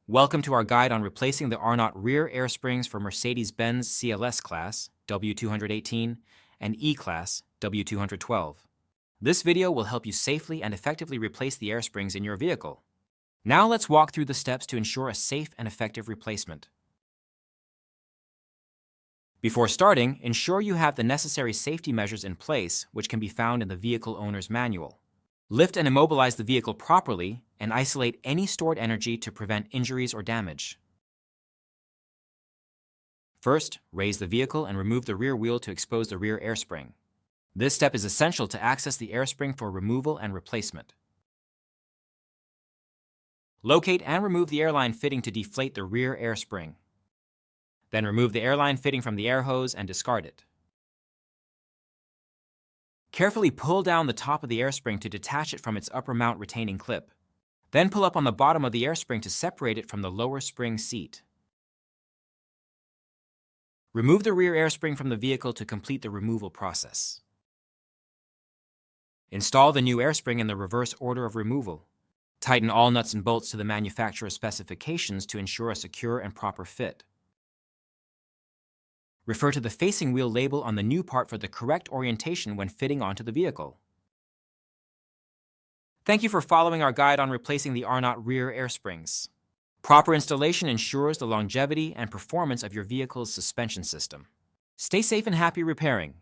Welcome to our guide on replacing the Arnott rear air springs for Mercedes-Benz CLS-Class W218 and E-Class W212. This video will help you safely and effectively replace the air springs in your vehicle. Now let's walk through the steps to ensure a safe and effective replacement. Before starting, ensure you have the necessary safety measures in place, which can be found in the vehicle owner's manual. Lift and immobilize the vehicle properly and isolate any stored energy to prevent injuries or damage. First, raise the vehicle and remove the rear wheel to expose the rear air spring. This step is essential to access the air spring for removal and replacement. Locate and remove the airline fitting to deflate the rear air spring. Then remove the airline fitting from the air hose and discard it. Carefully pull down the top of the air spring to detach it from its upper mount retaining clip. Then pull up on the bottom of the air spring to separate it from the lower spring seat. Remove the rear air spring from the vehicle to complete the removal process. Install the new air spring in the reverse order of removal. Tighten all nuts and bolts to the manufacturer's specifications to ensure a secure and proper fit. Refer to the facing wheel label on the new part for the correct orientation when fitting onto the vehicle. Thank you for following our guide on replacing the Arnott rear air springs. Proper installation ensures the longevity and performance of your vehicle's suspension system. Stay safe and happy repairing.